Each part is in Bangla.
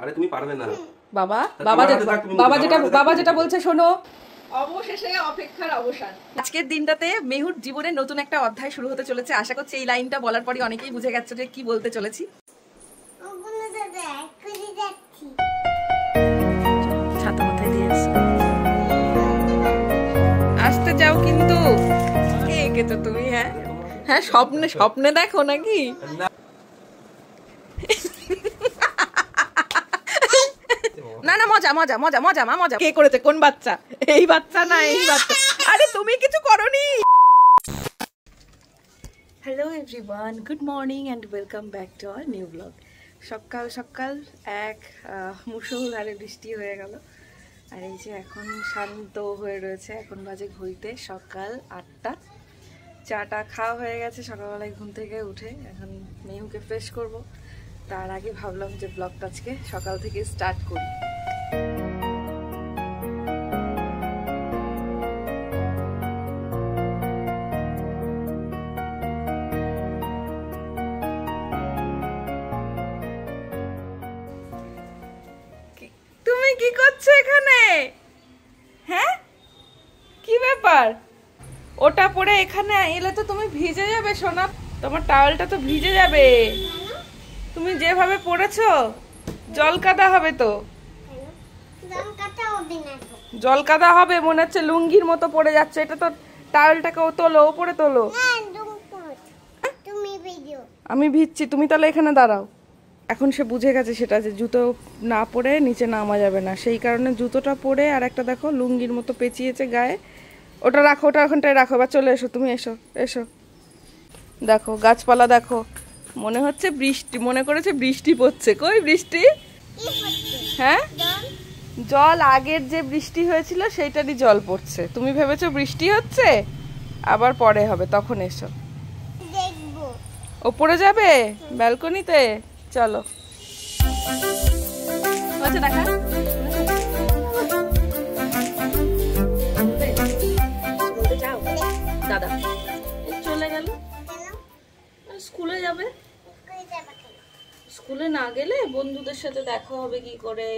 আরে তুমি পারবে না বাবা বাবা যেটা বলছে শোনো। অবশেষে অপেক্ষার অবসান। আজকের দিনটাতে মেহুর জীবনের নতুন একটা অধ্যায় শুরু হতে চলেছে। আশা করছি এই লাইনটা বলার পরই অনেকেই বুঝে গেছে যে কি বলতে চলেছি। ছাতা মাথায় দিয়ে আসতে যাও কিন্তু কে এঁকেছো তুমি? হ্যাঁ হ্যাঁ, স্বপ্নে দেখো নাকি? না না, মজা মজা মজা মজা মা মজা। কে করেছে? কোন বাচ্চা? এই বাচ্চা না এই বাচ্চা। আরে তুমি কিছু করোনি। Hello everyone, good morning and welcome back to our new blog. সকাল সকাল এক মুষলধারে বৃষ্টি হয়ে গেল, আর এই যে এখন শান্ত হয়ে রয়েছে। এখন বাজে ঘড়িতে সকাল 8টা। চাটা খাওয়া হয়ে গেছে সকালবেলায় ঘুম থেকে উঠে। এখন মেহুকে ফ্রেশ করব, তার আগে ভাবলাম যে ব্লগটা আজকে সকাল থেকে স্টার্ট করি। তুমি কি করছো এখানে? হ্যাঁ, কি ব্যাপার? ওটা পরে এখানে এলে তো তুমি ভিজে যাবে সোনা, তোমার টাওয়েলটা তো ভিজে যাবে। তুমি যেভাবে পড়েছো জল কাদা হবে তো। জল কাদা হবে মনে হচ্ছে, লুঙ্গির মতো পড়ে যাচ্ছে। এটা তো টাওয়েলটাকে তোলো, ওপরে তোলো। আমি ভিজছি, তুমি তাহলে এখানে দাঁড়াও। এখন সে বুঝে গেছে সেটা, যে জুতো না পরে নিচে নামা যাবে না, সেই কারণে জুতোটা পরে আর একটা দেখো লুঙ্গির মতো পেঁচিয়েছে গায়ে। ওটা রাখো, ওটা ওখানটায় রাখো। বা চলে এসো, তুমি এসো এসো। দেখো গাছপালা দেখো, মনে হচ্ছে বৃষ্টি, মনে করেছে বৃষ্টি পড়ছে। কই বৃষ্টি? হ্যাঁ, জল আগের যে বৃষ্টি হয়েছিল সেইটারই জল পড়ছে। তুমি ভেবেছো বৃষ্টি হচ্ছে, আবার পরে হবে, তখন এসো। ওপরে যাবে ব্যালকনিতে? চলো। আচ্ছা দেখা দাদা চলে গেল, স্কুলে যাবে। স্কুলে না গেলে বন্ধুদের সাথে দেখা হবে কি করে,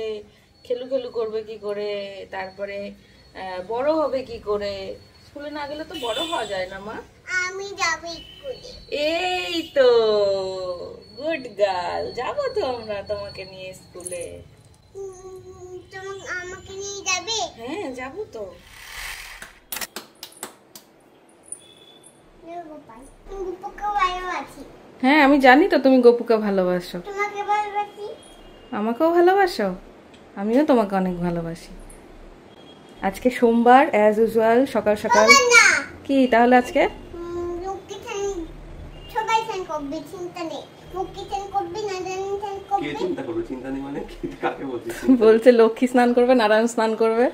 খেলু খেলু করবে কি করে, তারপরে বড় হবে কি করে? স্কুলে না গেলে তো বড় হওয়া যায় না মা। আমি যাব স্কুলে। এই তো গুড গার্ল, যাবো তো আমরা তোমাকে নিয়ে স্কুলে। তুমি আমাকে নিয়ে যাবে? হ্যাঁ যাবো তো। হ্যাঁ আমি জানি তো তুমি গপুকে ভালোবাসো। আমাকেও ভালোবাসো, আমিও তোমাকে অনেক ভালোবাসি। আজকে সোমবার, অ্যাজ ইউজুয়াল সকাল সকাল। কি তাহলে আজকে? বলছে লক্ষ্মী স্নান করবে, নারায়ণ স্নান করবে।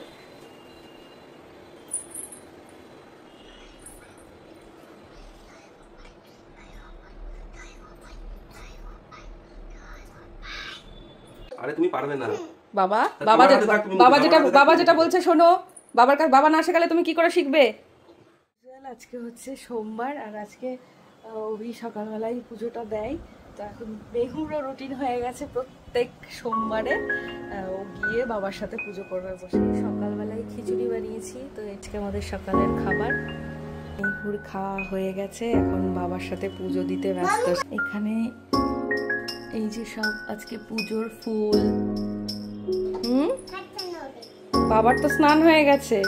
আরে তুমি পারবে না। বাবা যেটা বলছে শোনো। বাবা না শেখালে তুমি কি করে শিখবে? আজকে হচ্ছে সোমবার, আর আজকে ওই সকালবেলায় পুজোটা দেয়। তো এখন মেহুরও রুটিন হয়ে গেছে প্রত্যেক সোমবারে ও গিয়ে বাবার সাথে পুজো করবে বসে। সকালবেলায় খিচুড়ি বানিয়েছি, তো আজকে আমাদের সকালের খাবার। মেহুর খাওয়া হয়ে গেছে, এখন বাবার সাথে পুজো দিতে ব্যস্ত। এখানে এই যে সব আজকে পুজোর ফুল। বাবার তো স্নান হয়ে গেছে।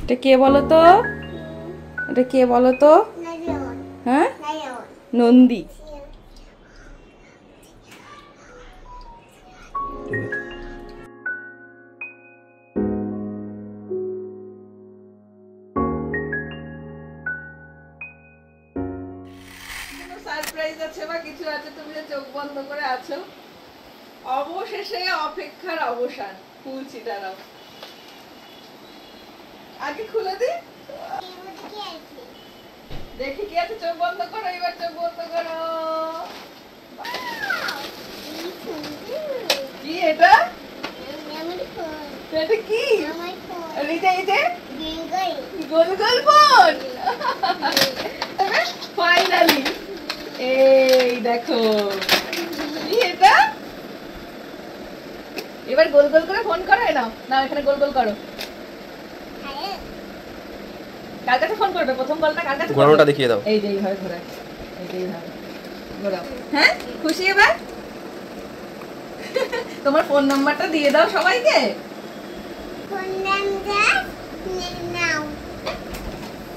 এটা কে বলো তো? এটা কে বলো তো? হ্যাঁ, নন্দী। সারপ্রাইজ আছে বা কিছু আছে, তুমি যে চোখ বন্ধ করে আছো। অবশেষে অপেক্ষার অবসান। খুলছি, দাঁড়াও আগে খুলে দি, দেখি কি আছে। চোখ বন্ধ করো, এবার চোখ বন্ধ করো। কি এটা? এটা কি? এই যে গোল গোল ফোন ফাইনালি। এই দেখো এটা, এবার গোল গোল করে ফোন করো। নাও নাও, এখানে গোল গোল করো। কার কাছে ফোন করবে? প্রথম কলটা কার কাছে? ঘোরানোটা দেখিয়ে দাও। এই যে এইভাবে ঘোরাও, এই যে এইভাবে ঘোরাও। হ্যাঁ, খুশি এবার? তোমার ফোন নাম্বারটা দিয়ে দাও সবাইকে। ফোন নাম্বার নাও।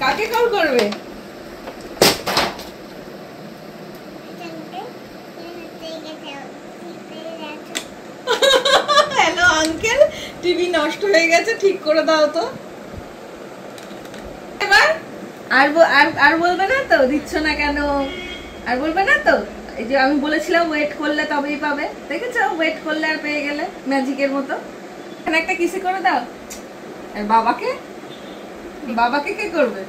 কাকে কল করবে? হ্যালো আঙ্কেল, টিভি নষ্ট হয়ে গেছে, ঠিক করে দাও তো। এবার আর বলবে না তো? দিচ্ছ না কেন? আর বলবে না তো? এই যে আমি বলেছিলাম ওয়েট করলে তবেই পাবে, দেখেছো? ওয়েট করলে আর পেয়ে গেলে, ম্যাজিকের মতো। এখানে একটা কিসি করে দাও। আর বাবাকে, বাবাকে কে করবে?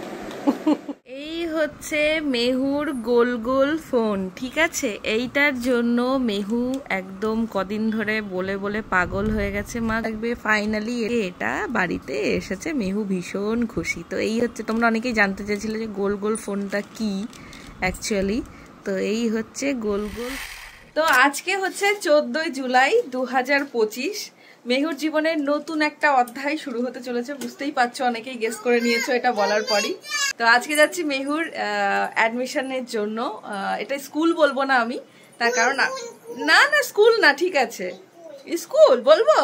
এই হচ্ছে মেহুর গোল গোল ফোন, ঠিক আছে? এইটার জন্য মেহু একদম কদিন ধরে বলে বলে পাগল হয়ে গেছে। মা দেখবে ফাইনালি এটা বাড়িতে এসেছে, মেহু ভীষণ খুশি। তো এই হচ্ছে, তোমরা অনেকেই জানতে চেয়েছিলে যে গোল গোল ফোনটা কি অ্যাকচুয়ালি। তো এই হচ্ছে গোল গোল। তো আজকে হচ্ছে 14 জুলাই 2025। মেহুর জীবনের নতুন একটা অধ্যায় শুরু হতে চলেছে, বুঝতেই পারছো, অনেকেই গেস করে নিয়েছো এটা বলার পরই। তো আজকে যাচ্ছি মেহুর অ্যাডমিশনের জন্য। এটা স্কুল বলবো না আমি, তার কারণ না না স্কুল না, ঠিক আছে স্কুল বলবো।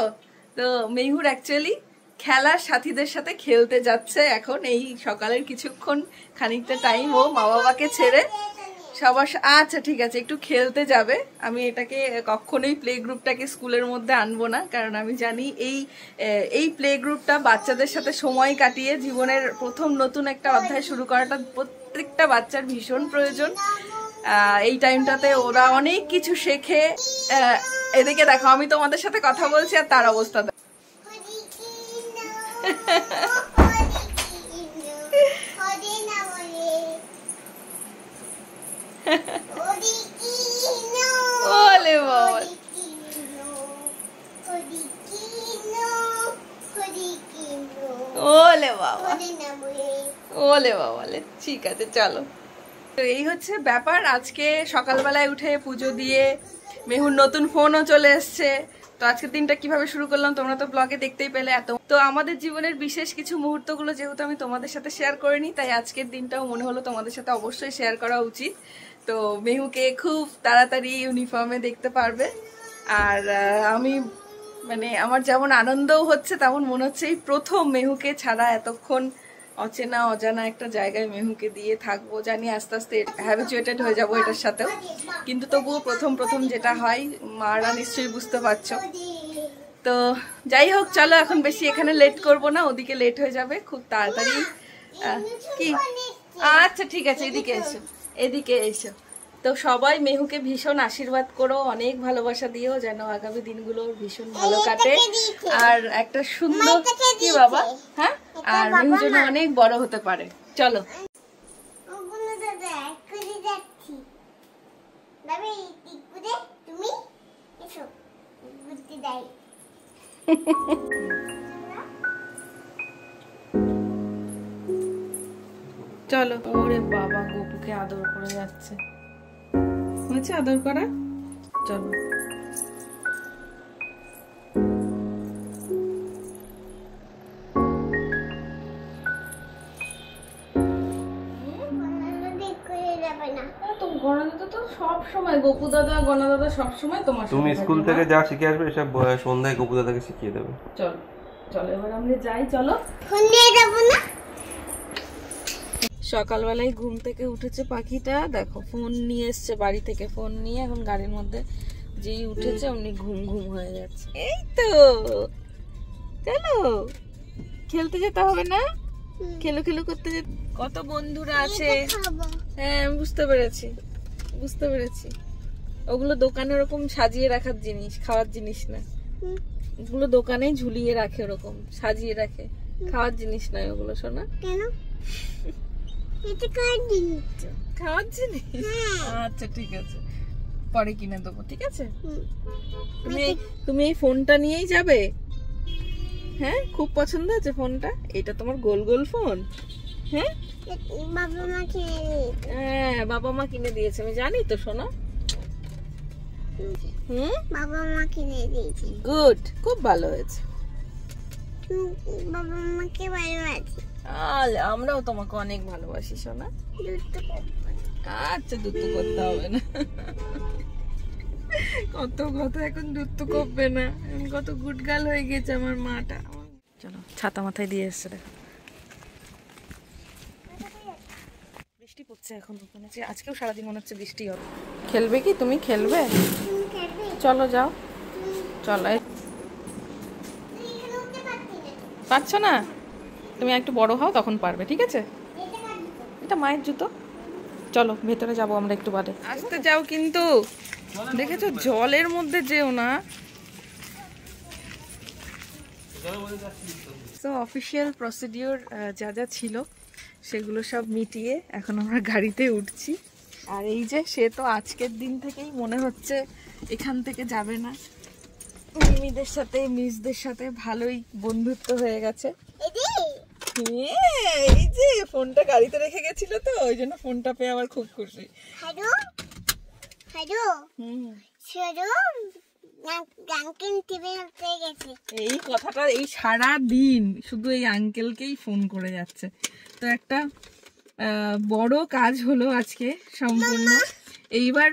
তো মেহুর অ্যাকচুয়ালি খেলার সাথীদের সাথে খেলতে যাচ্ছে এখন, এই সকালের কিছুক্ষণ খানিকটা টাইম ও মা বাবাকে ছেড়ে সবার। আচ্ছা ঠিক আছে, একটু খেলতে যাবে। আমি এটাকে কখনোই প্লে গ্রুপটাকে স্কুলের মধ্যে আনবো না, কারণ আমি জানি এই প্লে গ্রুপটা বাচ্চাদের সাথে সময় কাটিয়ে জীবনের প্রথম নতুন একটা অধ্যায় শুরু করাটা প্রত্যেকটা বাচ্চার ভীষণ প্রয়োজন। এই টাইমটাতে ওরা অনেক কিছু শেখে। এদিকে দেখো, আমি তোমাদের সাথে কথা বলছি আর তার অবস্থা দেখো। ওলে বাবা, ওলে বাবা, ওলে বাবা, ঠিক আছে চলো। তো এই হচ্ছে ব্যাপার। আজকে সকালবেলায় উঠে পুজো দিয়ে মেহুর নতুন ফোনও চলে এসছে। তো আজকের দিনটা কিভাবে শুরু করলাম তোমরা তো ব্লগে দেখতেই পেলে। তো আমাদের জীবনের বিশেষ কিছু মুহূর্তগুলো যেহেতু আমি তোমাদের সাথে শেয়ার করিনি, তাই আজকের দিনটাও মনে হলো তোমাদের সাথে অবশ্যই শেয়ার করা উচিত। তো মেহুকে খুব তাড়াতাড়ি ইউনিফর্মে দেখতে পারবে। আর আমি মানে আমার যেমন আনন্দও হচ্ছে, তেমন মনে হচ্ছে এই প্রথম মেহুকে ছাড়া এতক্ষণ অচেনা অজানা একটা জায়গায় মেহুকে দিয়ে থাকবো। জানি আস্তে আস্তে হ্যাবিচুয়েটেড হয়ে যাবো এটার সাথেও, কিন্তু তবুও প্রথম প্রথম যেটা হয় মারা নিশ্চয়ই বুঝতে পারছো। তো যাই হোক, চলো এখন বেশি এখানে লেট করবো না, ওদিকে লেট হয়ে যাবে খুব তাড়াতাড়ি। কি আচ্ছা ঠিক আছে, এদিকে এসো, এদিকে এসো। তো সবাই মেহুকে ভীষণ আশীর্বাদ করো, অনেক ভালোবাসা দিও, যেন আগামী দিনগুলো ভীষণ ভালো কাটে আর একটা সুন্দর কি বাবা, হ্যাঁ, আর মেহু যেন অনেক বড় হতে পারে। চলো চলো। ওরে বাবা, গপুকে আদর করে যাচ্ছে, হয়েছে আদর করা। চলো সব সময় গপু দাদা গনা দাদা সব সময় তোমার। তুমি স্কুল থেকে যা শিখে আসবে সব সন্ধ্যায় গপু দাদাকে শিখিয়ে দেবে। চলো চলো এবার আমরা যাই। চলো, ফোন নিয়ে যাবো না। সকালবেলায় ঘুম থেকে উঠেছে পাখিটা, দেখো ফোন নিয়ে এসছে বাড়ি থেকে, ফোন নিয়ে এখন গাড়ির মধ্যে যেই উঠেছে অমনি ঘুম ঘুম হয়ে যাচ্ছে। এই তো চলো, খেলতে যেতে হবে না? খেলো খেলো করতে যেতে। কত বন্ধুরা আছে, হ্যাঁ আমি বুঝতে পেরেছি, বুঝতে পেরেছি। ওগুলো দোকানে ওরকম সাজিয়ে রাখার জিনিস, খাওয়ার জিনিস না। ওগুলো দোকানেই ঝুলিয়ে রাখে, ওরকম সাজিয়ে রাখে, খাওয়ার জিনিস নয় ওগুলো। শোনা কেন? এটা কার জিনিস? খাওয়ার জিনিস। আচ্ছা ঠিক আছে, পরে কিনে দেবো, ঠিক আছে? তুমি এই ফোনটা নিয়েই যাবে? হ্যাঁ, খুব পছন্দ আছে ফোনটা। এটা তোমার গোল গোল ফোন, হ্যাঁ বাবা মা কিনে দিয়েছে। হ্যাঁ, বাবা মা কিনে দিয়েছে, আমি জানি তো সোনা। বাবা মা কিনে দিয়েছে। গুড, খুব ভালো হয়েছে। বাবা মাকে ভালোবাসি। আমরাও তোমাকে অনেক ভালোবাসি সোনা। দুটো আচ্ছা, দুধ তো করতে হবে না। কত এখন দুধ তো করবে না, কত গুড গার্ল হয়ে গেছে আমার মাটা। চলো, ছাতা মাথায় দিয়ে এসছে, দেখো বৃষ্টি পড়ছে এখন। ওখানে আজকেও সারাদিন মনে হচ্ছে বৃষ্টি হবে। খেলবে কি তুমি? খেলবে? তুমি খেলবে? চলো যাও, চলো। তুই এখানে উঠতে পারতি না। পারছো না? তুমি একটু বড় হও, তখন পারবে, ঠিক আছে? এটা কার জুতো? এটা মায়ের জুতো। চলো ভেতরে যাবো আমরা একটু বাদে। আসতে যাও কিন্তু, দেখেছো জলের মধ্যে যেও না। তো অফিসিয়াল প্রসিডিওর যা যা ছিল সেগুলো সব মিটিয়ে এখন আমরা গাড়িতে উঠছি। আর এই যে সে তো আজকের দিন থেকেই মনে হচ্ছে এখান থেকে যাবে না। মিমিদের সাথে মিসদের সাথে ভালোই বন্ধুত্ব হয়ে গেছে। এই যে ফোনটা গাড়িতে রেখে গেছিল তো, ওই জন্য ফোনটা পেয়ে আবার খুব খুশি। হ্যালো হ্যালো শুরু গাঙ্কিন টিভি হতে গেছে। এই কথাটা এই সারা দিন শুধু এই আঙ্কেলকেই ফোন করে যাচ্ছে। তো একটা বড় কাজ হলো আজকে সম্পূর্ণ। এইবার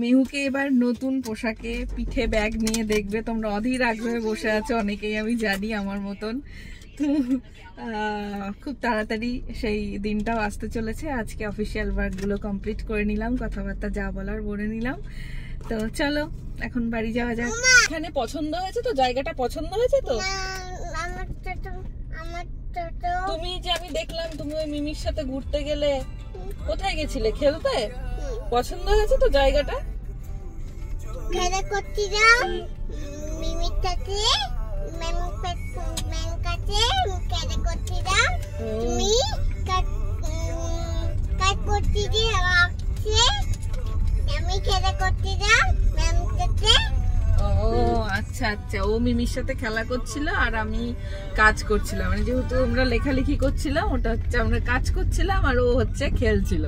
মেহুকে এবার নতুন পোশাকে পিঠে ব্যাগ নিয়ে দেখবে। তোমরা অধীর আগ্রহে বসে আছো অনেকেই, আমি জানি আমার মতন। খুব তাড়াতাড়ি সেই দিনটাও আসতে চলেছে। আজকে অফিসিয়াল ওয়ার্কগুলো কমপ্লিট করে নিলাম, কথাবার্তা যা বলার বলে নিলাম। তো চলো এখন বাড়ি যাওয়া যাক। এখানে পছন্দ হয়েছে তো? জায়গাটা পছন্দ হয়েছে তো? তুমি যে আমি দেখলাম তুমি ওই মিমির সাথে ঘুরতে গেলে, কোথায় গেছিলে? খেলতে? পছন্দ হয়েছে তো জায়গাটা? খেলা করছিলাম মিমির সাথে, ম্যাম কাছে খেলা করছিলাম। তুমি কাজ করছিলি আমাকে, আমি খেলা করছিলাম ম্যাম সাথে। ও আচ্ছা আচ্ছা, ও মিমির সাথে খেলা করছিল আর আমি কাজ করছিলাম। মানে যেহেতু আমরা লেখালেখি করছিলাম, ওটা হচ্ছে আমরা কাজ করছিলাম আর ও হচ্ছে খেলছিল।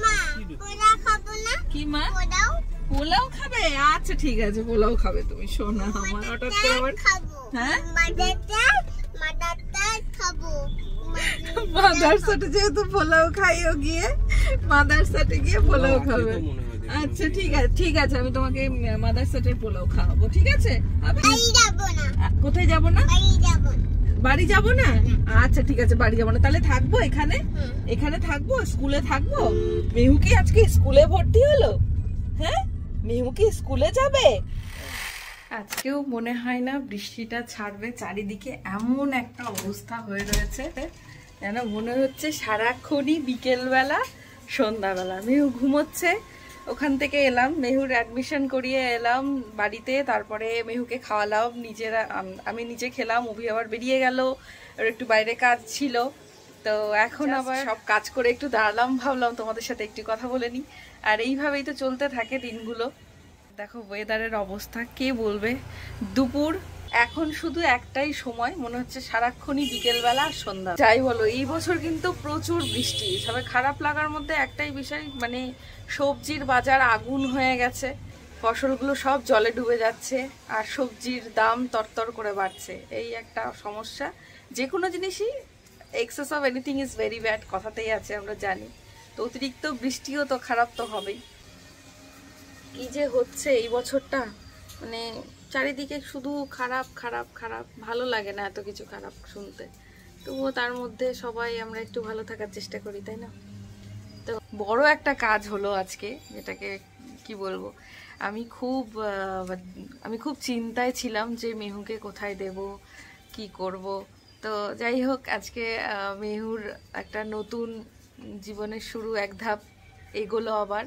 মা পোলাও খাবো না? কি মা? পোলাও পোলাও খাবে? আচ্ছা ঠিক আছে, পোলাও খাবে তুমি সোনা আমার। হঠাৎ করে আবার খাবো। হ্যাঁ মাদারটা খাবো। মাদারসাতে যেহেতু পোলাও খাইও গিয়ে, মাদারসাতে গিয়ে পোলাও খাবে। আচ্ছা ঠিক আছে, আমি তোমাকে মাদারসাটের পোলাও খাওয়াবো, ঠিক আছে? বাড়ি যাবো না। কোথায় যাবো না? বাড়ি যাবো না। বাড়ি যাবো না? আচ্ছা ঠিক আছে, বাড়ি যাবো না। তাহলে থাকবো এখানে? এখানে থাকবো, স্কুলে থাকবো। মেহু কি আজকে স্কুলে ভর্তি হলো? হ্যাঁ, মেহু কি স্কুলে যাবে? আজকেও মনে হয় না বৃষ্টিটা ছাড়বে। চারিদিকে এমন একটা অবস্থা হয়ে রয়েছে যেন মনে হচ্ছে সারাক্ষণই বিকেলবেলা সন্ধ্যাবেলা। মেহু ঘুমোচ্ছে, ওখান থেকে এলাম, মেহুর অ্যাডমিশন করিয়ে এলাম বাড়িতে। তারপরে মেহুকে খাওয়ালাম, আমি নিজে খেলাম। অভি আবার বেরিয়ে গেল, ওর একটু বাইরে কাজ ছিল। তো এখন আবার সব কাজ করে একটু দাঁড়ালাম, ভাবলাম তোমাদের সাথে একটু কথা বলে নিই। আর এইভাবেই তো চলতে থাকে দিনগুলো। দেখো ওয়েদারের অবস্থা, কে বলবে? দুপুর, এখন শুধু একটাই সময়, মনে হচ্ছে সারাক্ষণই বিকেলবেলা আর সন্ধ্যা। যাই বলো, এই বছর কিন্তু প্রচুর বৃষ্টি। সবাই খারাপ লাগার মধ্যে একটাই বিষয়, মানে সবজির বাজার আগুন হয়ে গেছে, ফসলগুলো সব জলে ডুবে যাচ্ছে আর সবজির দাম তরতর করে বাড়ছে। এই একটা সমস্যা। যে কোনো জিনিসই access of anything is very bad, কথাতেই আছে, আমরা জানি। তো অতিরিক্ত বৃষ্টিও তো খারাপ তো হবেই। কি যে হচ্ছে এই বছরটা, মানে চারিদিকে শুধু খারাপ খারাপ খারাপ, ভালো লাগে না এত কিছু খারাপ শুনতে। তবুও তার মধ্যে সবাই আমরা একটু ভালো থাকার চেষ্টা করি, তাই না? তো বড় একটা কাজ হলো আজকে, যেটাকে কি বলবো, আমি খুব চিন্তায় ছিলাম যে মেহুকে কোথায় দেব, কি করব। তো যাই হোক, আজকে মেহুর একটা নতুন জীবনের শুরু, এক ধাপ এগোলো। আবার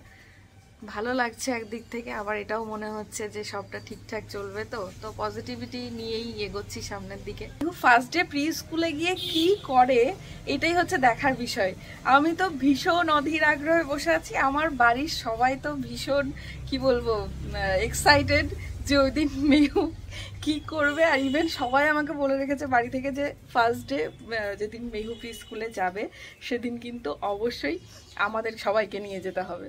ভালো লাগছে একদিক থেকে, আবার এটাও মনে হচ্ছে যে সবটা ঠিকঠাক চলবে। তো পজিটিভিটি নিয়েই এগোচ্ছি সামনের দিকে। ফার্স্ট ডে প্রি স্কুলে গিয়ে কি করে এটাই হচ্ছে দেখার বিষয়। আমি তো ভীষণ অধীর আগ্রহে বসে আছি, আমার বাড়ির সবাই তো ভীষণ কি বলবো এক্সাইটেড যে ওই দিন মেহু কি করবে। আর ইভেন সবাই আমাকে বলে রেখেছে বাড়ি থেকে যে ফার্স্ট ডে যেদিন মেহু প্রি স্কুলে যাবে সেদিন কিন্তু অবশ্যই আমাদের সবাইকে নিয়ে যেতে হবে।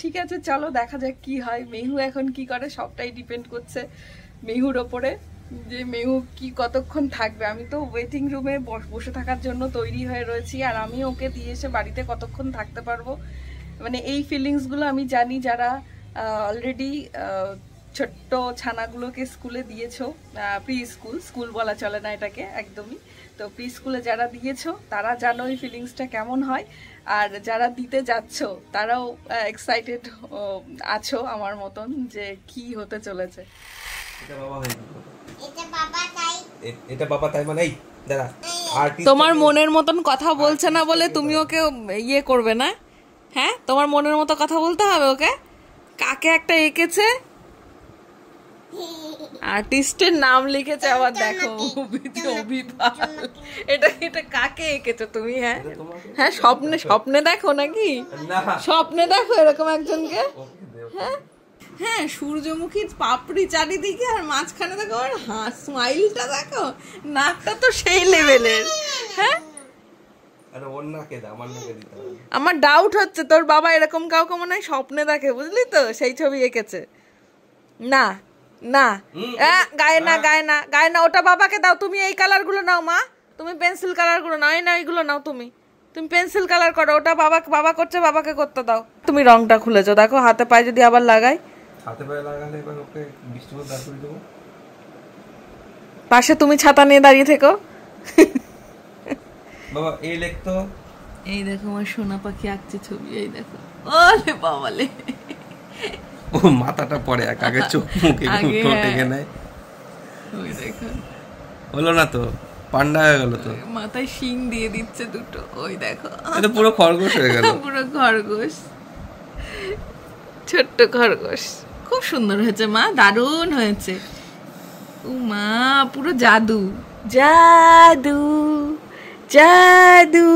ঠিক আছে চলো দেখা যাক কি হয়, মেহু এখন কি করে সবটাই ডিপেন্ড করছে মেহুর ওপরে, যে মেহু কি কতক্ষণ থাকবে। আমি তো ওয়েটিং রুমে বসে থাকার জন্য তৈরি হয়ে রয়েছি, আর আমি ওকে দিয়ে এসে বাড়িতে কতক্ষণ থাকতে পারবো, মানে এই ফিলিংসগুলো আমি জানি। যারা অলরেডি ছোট্ট ছানাগুলোকে স্কুলে দিয়েছো, প্রি স্কুল বলা চলে না এটাকে একদমই, তো প্রি স্কুলে যারা দিয়েছো তারা জানো এই ফিলিংসটা কেমন হয়। আর যারা দিতে যাচ্ছ তারাও এক্সাইটেড আছো আমার মতন যে কি হতে চলেছে। এটা বাবা তাই মানে এই দাঁড়া, তোমার মনের মতন কথা বলছে না বলে তুমি ওকে ইয়ে করবে না? হ্যাঁ, তোমার মনের মতো কথা বলতে হবে ওকে। কাকে একটা এঁকেছে, আর্টিস্টের নাম লিখেছে আবার, দেখো অভিপাল। এটা কাকে এঁকেছো তুমি? হ্যাঁ হ্যাঁ, স্বপ্নে দেখো নাকি? স্বপ্নে দেখো এরকম একজনকে? হ্যাঁ হ্যাঁ, সূর্যমুখী পাপড়ি চারিদিকে, আর মাঝখানে দেখো আর স্মাইলটা দেখো, নাকটা তো সেই লেভেলের। হ্যাঁ, আমার ডাউট হচ্ছে তোর বাবা এরকম কাউকে মনে হয় স্বপ্নে দেখে, বুঝলি তো, সেই ছবি এঁকেছে। না না, গায়ে না গায়ে না গায়ে না, ওটা বাবাকে দাও। তুমি এই কালার গুলো নাও মা, তুমি পেন্সিল কালার গুলো নাও, এই না এইগুলো নাও, তুমি পেন্সিল কালার করো। ওটা বাবা করছে, বাবাকে করতে দাও। তুমি রংটা খুলেছো, দেখো হাতে পায়ে যদি আবার লাগাই। হাতে পায়ে লাগালে এবার ওকে বৃষ্টি মধ্যে দাঁড় করে দেবো। পাশে তুমি ছাতা নিয়ে দাঁড়িয়ে থেকো। বাবা এই লেখ তো, এই দেখো আমার সোনা পাখি আঁকছে ছবি, এই দেখো। ওলে বাবালে, ও মাথাটা পড়ে আগে চোখ মুখে ঠোঁটে নেয়। ওই দেখো, হলো না তো, পান্ডা হয়ে গেল তো, মাথায় শিং দিয়ে দিচ্ছে দুটো। ওই দেখো, এটা পুরো খরগোশ হয়ে গেল। পুরো খরগোশ, ছোট্ট খরগোশ। খুব সুন্দর হয়েছে মা, দারুণ হয়েছে। ও মা, পুরো জাদু জাদু জাদু।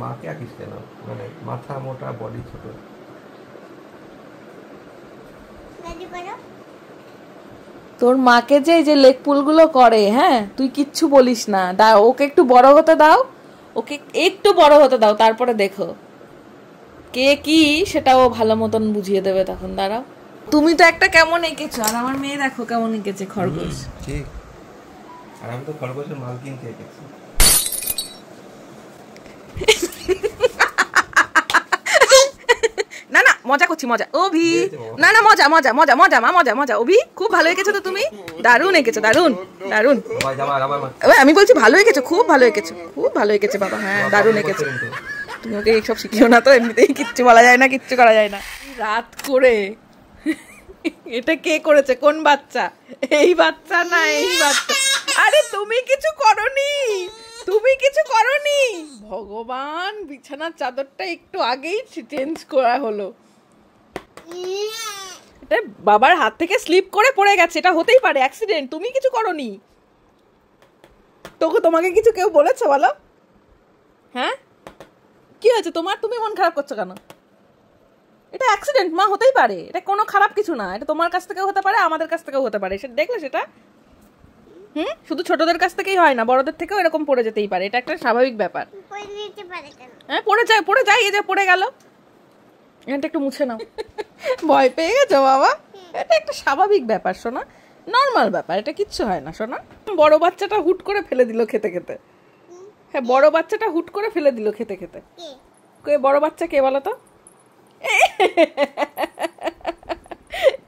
মাকে আঁকিস কেন? মানে মাথা মোটা, বডি ছোট। তোর মাকে যে এই যে লেগ পুলগুলো করে, হ্যাঁ তুই কিচ্ছু বলিস না, ওকে একটু বড় হতে দাও, ওকে একটু বড় হতে দাও, তারপরে দেখো কে কি সেটা ও ভালো মতন বুঝিয়ে দেবে তখন। দাঁড়াও, তুমি তো একটা কেমন এঁকেছো, আর আমার মেয়ে দেখো কেমন এঁকেছে খরগোশ। ঠিক, আর আমি তো খরগোশের মাল কিনতে এঁকেছি। না না, মজা করছি, মজা অভি, না না মজা মজা মজা মজা মা, মজা মজা। অভি খুব ভালো এঁকেছো তো তুমি, দারুণ এঁকেছো, দারুণ দারুণ। আমি বলছি ভালো এঁকেছো, খুব ভালো এঁকেছো, খুব ভালো এঁকেছে বাবা। হ্যাঁ দারুণ এঁকেছো। তুমি ওকে এইসব শিখিও না তো, এমনিতেই কিচ্ছু বলা যায় না, কিচ্ছু করা যায় না। রাত করে এটা কে করেছে? কোন বাচ্চা? এই বাচ্চা না এই বাচ্চা? আরে তুমি কিছু করনি, তুমি কিছু করনি। ভগবান, বিছানার চাদরটা একটু আগেই চেঞ্জ করা হলো। এটা বাবার হাত থেকে স্লিপ করে পড়ে গেছে, এটা হতেই পারে, অ্যাক্সিডেন্ট। তুমি কিছু করনি। তোমাকে কিছু কেউ বলেছে বলো? হ্যাঁ কি হয়েছে তোমার? তুমি মন খারাপ করছো কেন? এটা অ্যাক্সিডেন্ট মা, হতেই পারে, এটা কোনো খারাপ কিছু না। এটা তোমার কাছ থেকেও হতে পারে, আমাদের কাছ থেকেও হতে পারে, সেটা দেখলে সেটা। শুধু ছোটদের কাছ থেকেই হয় না, বড়দের থেকেও এরকম পড়ে যেতেই পারে, এটা একটা স্বাভাবিক ব্যাপার। হ্যাঁ পড়ে যায়, এই যে পড়ে গেল, এটা একটু মুছে নাও। ভয় পেয়ে গেছো বাবা? এটা একটা স্বাভাবিক ব্যাপার সোনা, নর্মাল ব্যাপার, এটা কিচ্ছু হয় না সোনা। বড় বাচ্চাটা হুট করে ফেলে দিল খেতে খেতে। হ্যাঁ বড় বাচ্চাটা হুট করে ফেলে দিল খেতে খেতে। কে বড় বাচ্চা? কে বলো তো?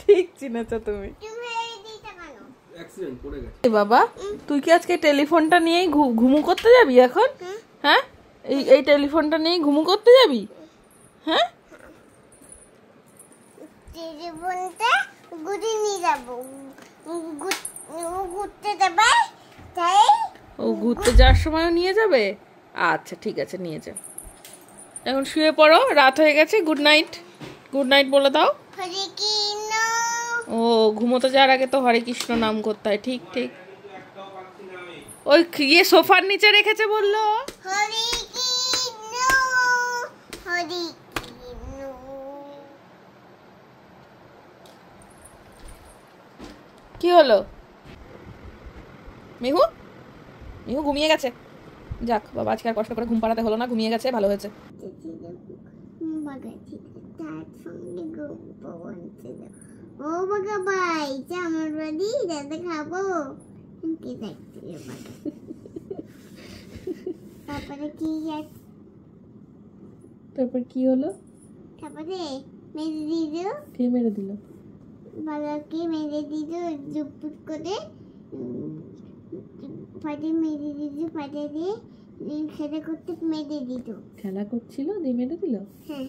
ঠিক চিনেছো তুমি। বাবা তুই কি আজকে টেলিফোনটা নিয়েই ঘুমু করতে যাবি এখন? হ্যাঁ এই টেলিফোনটা নিয়েই ঘুমু করতে যাবি? হ্যাঁ টেলিফোনটা ঘুরে নিয়ে যাব, ঘুরতে যাবে তাই। ও ঘুরতে যাওয়ার সময়ও নিয়ে যাবে? আচ্ছা ঠিক আছে, নিয়ে যা। এখন শুয়ে পড়ো, রাত হয়ে গেছে। গুড নাইট, গুড নাইট বলে দাও। হরে কৃষ্ণ। ও ঘুমোতে যাওয়ার আগে তো হরে কৃষ্ণ নাম করতে হয়। ঠিক ঠিক, ওই ইয়ে সোফার নিচে রেখেছে বললো। হরে কৃষ্ণ হরে কৃষ্ণ। কি হলো? মিহু মিহু ঘুমিয়ে গেছে। যাক বাবা, আজকে আর কষ্ট করে ঘুম পাড়াতে হলো না, ঘুমিয়ে গেছে, ভালো হয়েছে। ও বাবা ভাই, আমার বাড়ি দাদা খাবো। তারপরে কি আছে? তারপর কি হলো? তারপরে মেরে দিল। কে মেরে দিল? বাবাকে মেরে দিল জুপুট করে, ফাটে মেরে দিল, ফাটে দিয়ে খেলা করতে মেরে দিল। খেলা করছিল দিয়ে মেরে দিল? হ্যাঁ।